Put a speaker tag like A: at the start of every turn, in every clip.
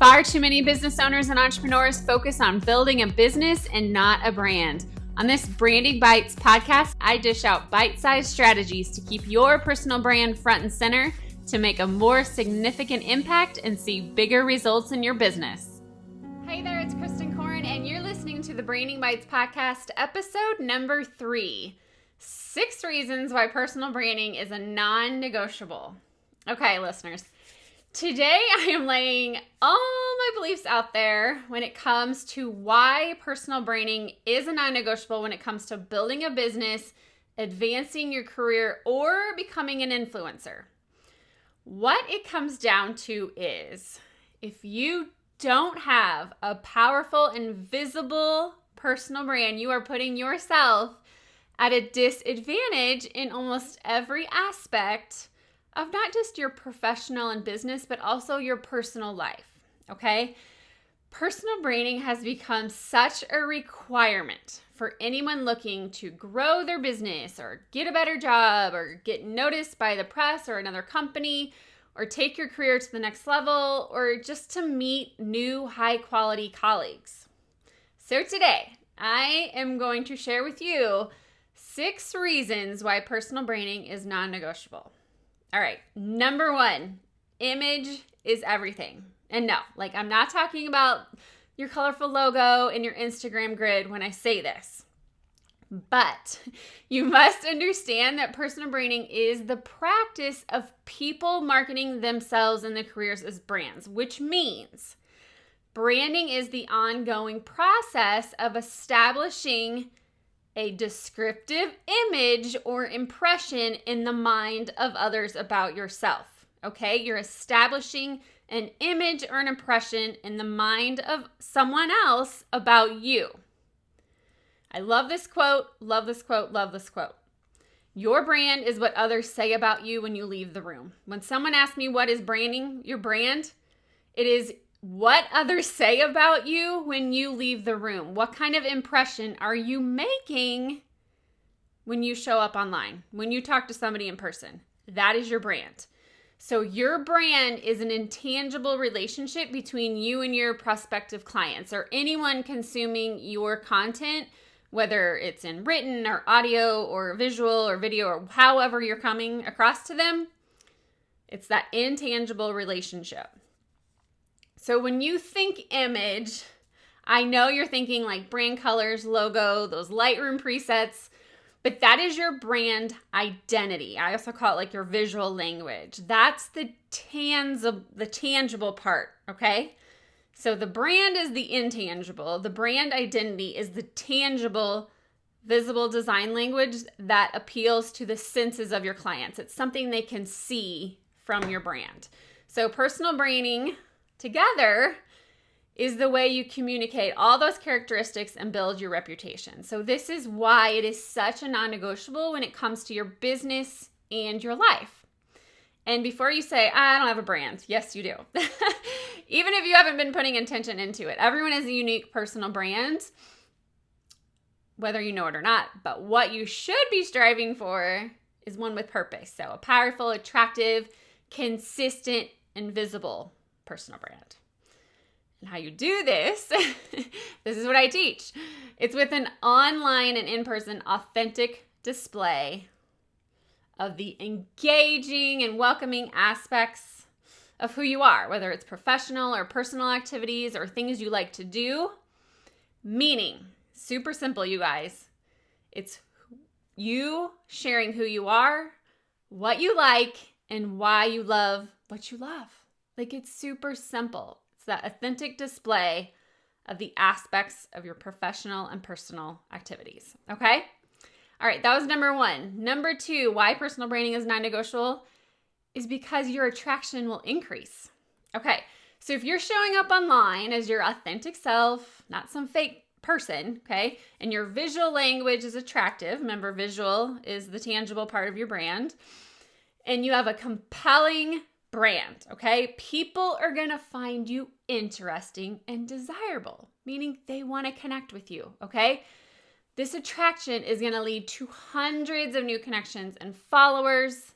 A: Far too many business owners and entrepreneurs focus on building a business and not a brand. On this Branding Bites podcast, I dish out bite-sized strategies to keep your personal brand front and center to make a more significant impact and see bigger results in your business. Hey there, it's Kristin Korn, and you're listening to the Branding Bites podcast, episode number 3. 6 reasons why personal branding is a non-negotiable. Okay, listeners. Today, I am laying all my beliefs out there when it comes to why personal branding is a non-negotiable when it comes to building a business, advancing your career, or becoming an influencer. What it comes down to is if you don't have a powerful and visible personal brand, you are putting yourself at a disadvantage in almost every aspect of not just your professional and business, but also your personal life, okay? Personal branding has become such a requirement for anyone looking to grow their business or get a better job or get noticed by the press or another company or take your career to the next level or just to meet new high-quality colleagues. So today, I am going to share with you 6 reasons why personal branding is non-negotiable. All right, number 1, image is everything. And no, I'm not talking about your colorful logo and your Instagram grid when I say this. But you must understand that personal branding is the practice of people marketing themselves and their careers as brands, which means branding is the ongoing process of establishing a descriptive image or impression in the mind of others about yourself, okay? You're establishing an image or an impression in the mind of someone else about you. I love this quote, love this quote, love this quote. Your brand is what others say about you when you leave the room. When someone asks me what is branding, your brand, it is what others say about you when you leave the room. What kind of impression are you making when you show up online, when you talk to somebody in person? That is your brand. So your brand is an intangible relationship between you and your prospective clients or anyone consuming your content, whether it's in written or audio or visual or video or however you're coming across to them. It's that intangible relationship. So when you think image, I know you're thinking like brand colors, logo, those Lightroom presets, but that is your brand identity. I also call it like your visual language. That's the tangible part, okay? So the brand is the intangible. The brand identity is the tangible, visible design language that appeals to the senses of your clients. It's something they can see from your brand. So personal branding together is the way you communicate all those characteristics and build your reputation. So this is why it is such a non-negotiable when it comes to your business and your life. And before you say, I don't have a brand, yes, you do. Even if you haven't been putting intention into it, everyone has a unique personal brand, whether you know it or not. But what you should be striving for is one with purpose. So a powerful, attractive, consistent, and visible personal brand. And how you do this, this is what I teach. It's with an online and in-person authentic display of the engaging and welcoming aspects of who you are, whether it's professional or personal activities or things you like to do. Meaning, super simple, you guys. It's you sharing who you are, what you like, and why you love what you love. It's super simple. It's that authentic display of the aspects of your professional and personal activities. Okay? All right, that was number 1. Number 2, why personal branding is non-negotiable is because your attraction will increase. Okay, so if you're showing up online as your authentic self, not some fake person, okay, and your visual language is attractive, remember visual is the tangible part of your brand, and you have a compelling brand, okay? People are going to find you interesting and desirable, meaning they want to connect with you, okay? This attraction is going to lead to hundreds of new connections and followers,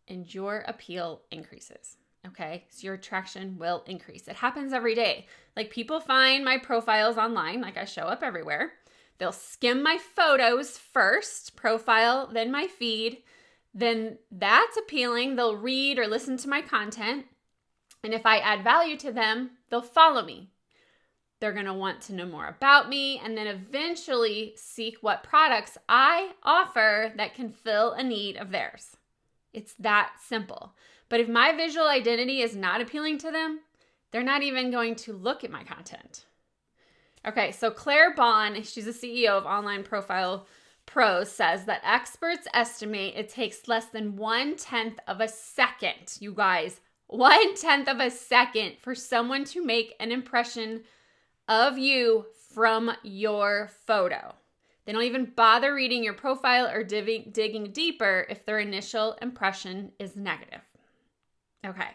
A: and your appeal increases. Okay, so your attraction will increase. It happens every day. Like people find my profiles online, like I show up everywhere. They'll skim my photos first, profile, then my feed. Then that's appealing. They'll read or listen to my content. And if I add value to them, they'll follow me. They're going to want to know more about me and then eventually seek what products I offer that can fill a need of theirs. It's that simple. But if my visual identity is not appealing to them, they're not even going to look at my content. Okay, so Claire Bond, she's the CEO of Online Profile Pros, says that experts estimate it takes less than 1/10 of a second, you guys, 1/10 of a second for someone to make an impression of you from your photo. They don't even bother reading your profile or digging deeper if their initial impression is negative. Okay,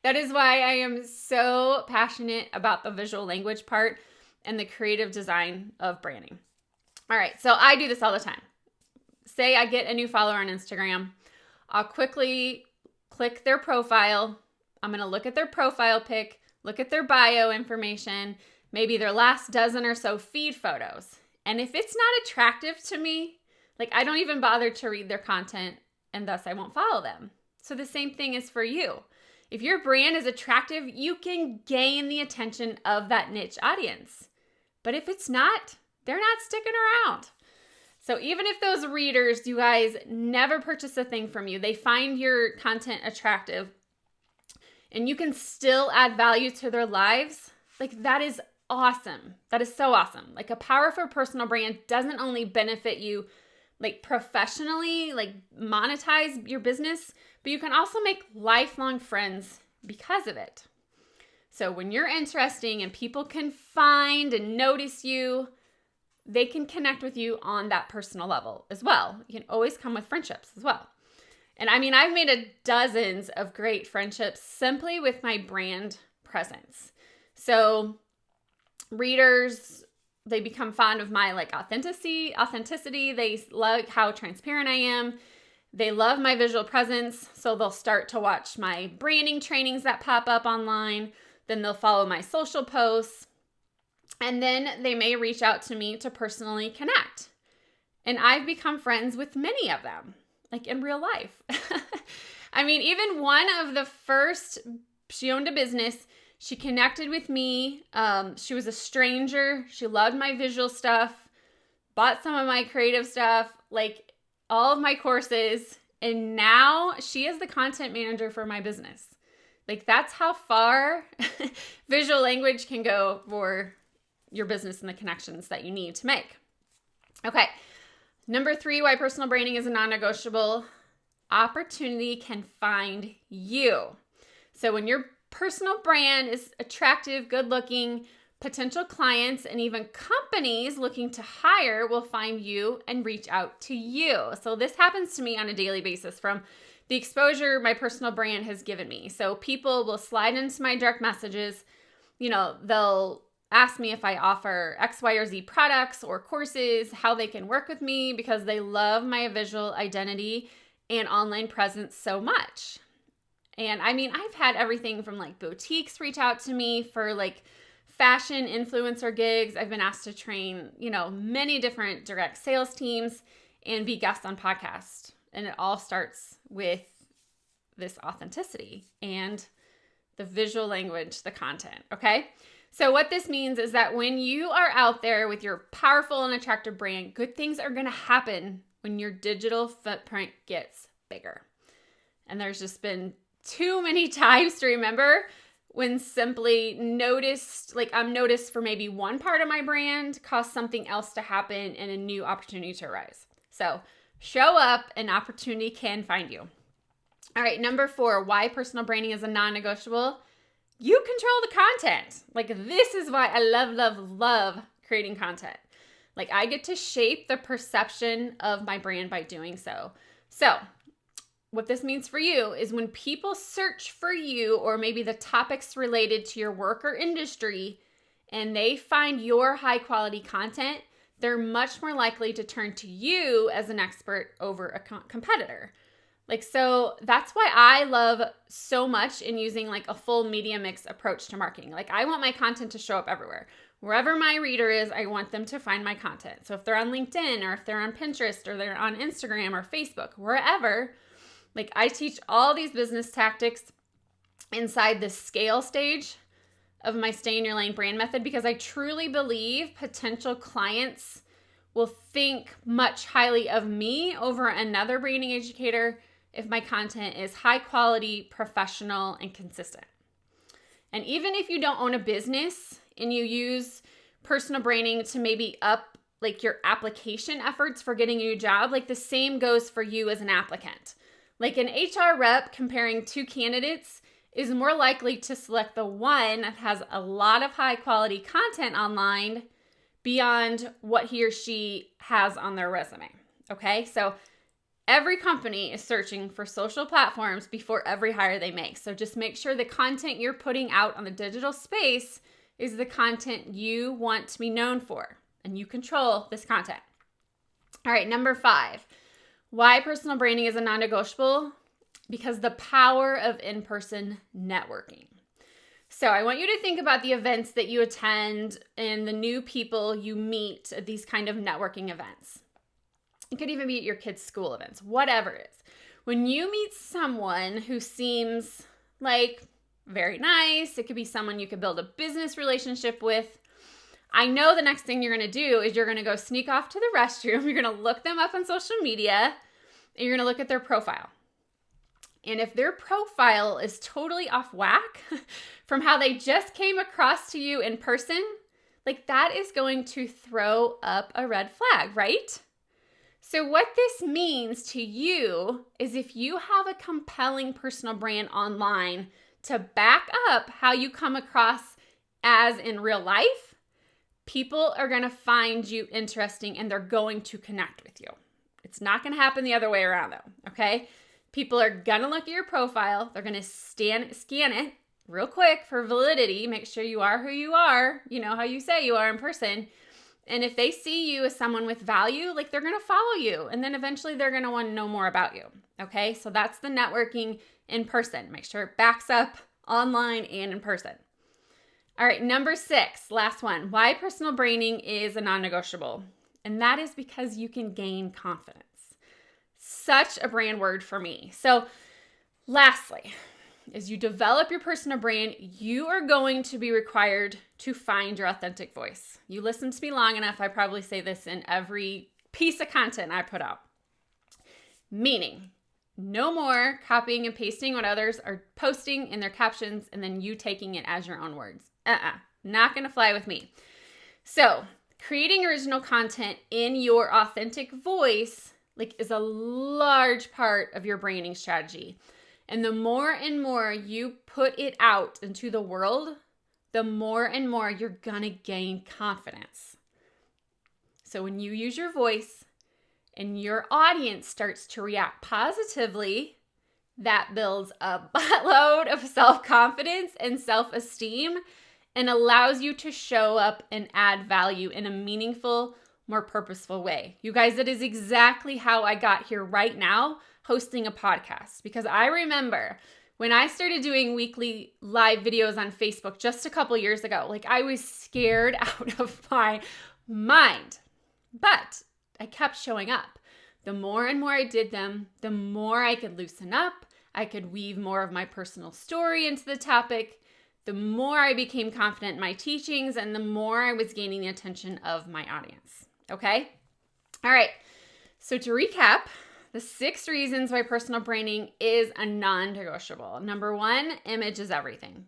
A: that is why I am so passionate about the visual language part and the creative design of branding. All right, so I do this all the time. Say I get a new follower on Instagram. I'll quickly click their profile. I'm going to look at their profile pic, look at their bio information, maybe their last dozen or so feed photos. And if it's not attractive to me, like I don't even bother to read their content and thus I won't follow them. So the same thing is for you. If your brand is attractive, you can gain the attention of that niche audience. But if it's not, they're not sticking around. So even if those readers, you guys, never purchase a thing from you, they find your content attractive and you can still add value to their lives, like that is awesome. That is so awesome. Like a powerful personal brand doesn't only benefit you like professionally, like monetize your business, but you can also make lifelong friends because of it. So when you're interesting and people can find and notice you, they can connect with you on that personal level as well. You can always come with friendships as well. And I mean, I've made dozens of great friendships simply with my brand presence. So readers, they become fond of my like authenticity. They love how transparent I am. They love my visual presence. So they'll start to watch my branding trainings that pop up online. Then they'll follow my social posts. And then they may reach out to me to personally connect. And I've become friends with many of them, like in real life. I mean, even one of the first, she owned a business. She connected with me. She was a stranger. She loved my visual stuff, bought some of my creative stuff, like all of my courses. And now she is the content manager for my business. Like that's how far visual language can go for your business and the connections that you need to make. Okay. Number 3, why personal branding is a non-negotiable. Opportunity can find you. So when your personal brand is attractive, good looking, potential clients and even companies looking to hire will find you and reach out to you. So this happens to me on a daily basis from the exposure my personal brand has given me. So people will slide into my direct messages. You know, they'll ask me if I offer X, Y, or Z products or courses, how they can work with me because they love my visual identity and online presence so much. And I mean, I've had everything from like boutiques reach out to me for like fashion influencer gigs. I've been asked to train, you know, many different direct sales teams and be guests on podcasts. And it all starts with this authenticity and the visual language, the content, okay? So what this means is that when you are out there with your powerful and attractive brand, good things are going to happen when your digital footprint gets bigger. And there's just been too many times to remember when simply I'm noticed for maybe one part of my brand caused something else to happen and a new opportunity to arise. So show up and opportunity can find you. All right, number 4, why personal branding is a non-negotiable. You control the content. Like this is why I love creating content. Like I get to shape the perception of my brand by doing so. So what this means for you is when people search for you or maybe the topics related to your work or industry and they find your high quality content, they're much more likely to turn to you as an expert over a competitor. So that's why I love so much in using like a full media mix approach to marketing. Like I want my content to show up everywhere. Wherever my reader is, I want them to find my content. So if they're on LinkedIn or if they're on Pinterest or they're on Instagram or Facebook, wherever, like I teach all these business tactics inside the scale stage of my Stay in Your Lane brand method, because I truly believe potential clients will think much highly of me over another branding educator if my content is high quality, professional, and consistent. And even if you don't own a business and you use personal branding to maybe up like your application efforts for getting a new job, like the same goes for you as an applicant. Like an HR rep comparing two candidates is more likely to select the one that has a lot of high quality content online beyond what he or she has on their resume. Okay, so every company is searching for social platforms before every hire they make. So just make sure the content you're putting out on the digital space is the content you want to be known for, and you control this content. All right, number 5, why personal branding is a non-negotiable? Because the power of in-person networking. So I want you to think about the events that you attend and the new people you meet at these kind of networking events. It could even be at your kids' school events, whatever it is. When you meet someone who seems like very nice, it could be someone you could build a business relationship with. I know the next thing you're going to do is you're going to go sneak off to the restroom. You're going to look them up on social media and you're going to look at their profile. And if their profile is totally off whack from how they just came across to you in person, like that is going to throw up a red flag, right? So what this means to you is if you have a compelling personal brand online to back up how you come across as in real life, people are going to find you interesting and they're going to connect with you. It's not going to happen the other way around though, okay? People are going to look at your profile. They're going to scan it real quick for validity. Make sure you are who you are, you know, how you say you are in person. And if they see you as someone with value, like they're going to follow you. And then eventually they're going to want to know more about you. Okay, so that's the networking in person. Make sure it backs up online and in person. All right, number 6, last one. Why personal branding is a non-negotiable. And that is because you can gain confidence. Such a brand word for me. So lastly, as you develop your personal brand, you are going to be required to find your authentic voice. You listen to me long enough, I probably say this in every piece of content I put out. Meaning, no more copying and pasting what others are posting in their captions and then you taking it as your own words. Not gonna fly with me. So, creating original content in your authentic voice is a large part of your branding strategy. And the more and more you put it out into the world, the more and more you're gonna gain confidence. So when you use your voice and your audience starts to react positively, that builds a buttload of self-confidence and self-esteem and allows you to show up and add value in a meaningful, more purposeful way. You guys, that is exactly how I got here right now, hosting a podcast. Because I remember when I started doing weekly live videos on Facebook just a couple years ago, I was scared out of my mind. But I kept showing up. The more and more I did them, the more I could loosen up. I could weave more of my personal story into the topic. The more I became confident in my teachings and the more I was gaining the attention of my audience. Okay? All right. So to recap, the 6 reasons why personal branding is a non-negotiable. Number 1, image is everything.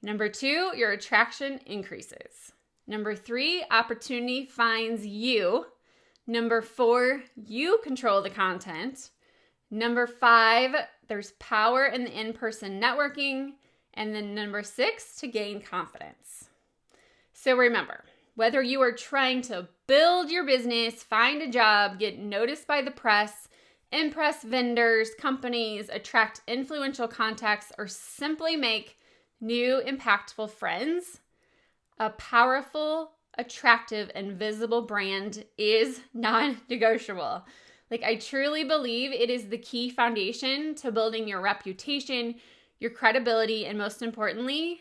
A: Number 2, your attraction increases. Number 3, opportunity finds you. Number 4, you control the content. Number 5, there's power in the in-person networking. And then number 6, to gain confidence. So remember, whether you are trying to build your business, find a job, get noticed by the press, impress vendors, companies, attract influential contacts, or simply make new impactful friends, a powerful, attractive, and visible brand is non-negotiable. Like, I truly believe it is the key foundation to building your reputation, your credibility, and most importantly,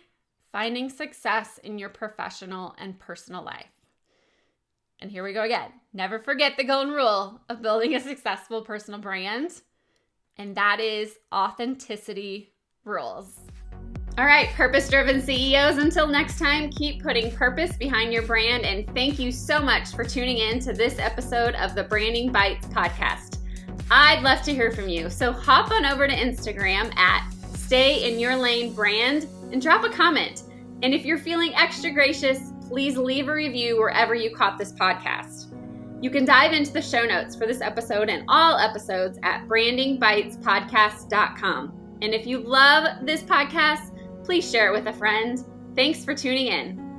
A: finding success in your professional and personal life. And here we go again. Never forget the golden rule of building a successful personal brand, and that is authenticity rules. All right, purpose-driven CEOs, until next time, keep putting purpose behind your brand, and thank you so much for tuning in to this episode of the Branding Bites podcast. I'd love to hear from you, so hop on over to Instagram at StayInYourLaneBrand and drop a comment. And if you're feeling extra gracious, please leave a review wherever you caught this podcast. You can dive into the show notes for this episode and all episodes at brandingbitespodcast.com. And if you love this podcast, please share it with a friend. Thanks for tuning in.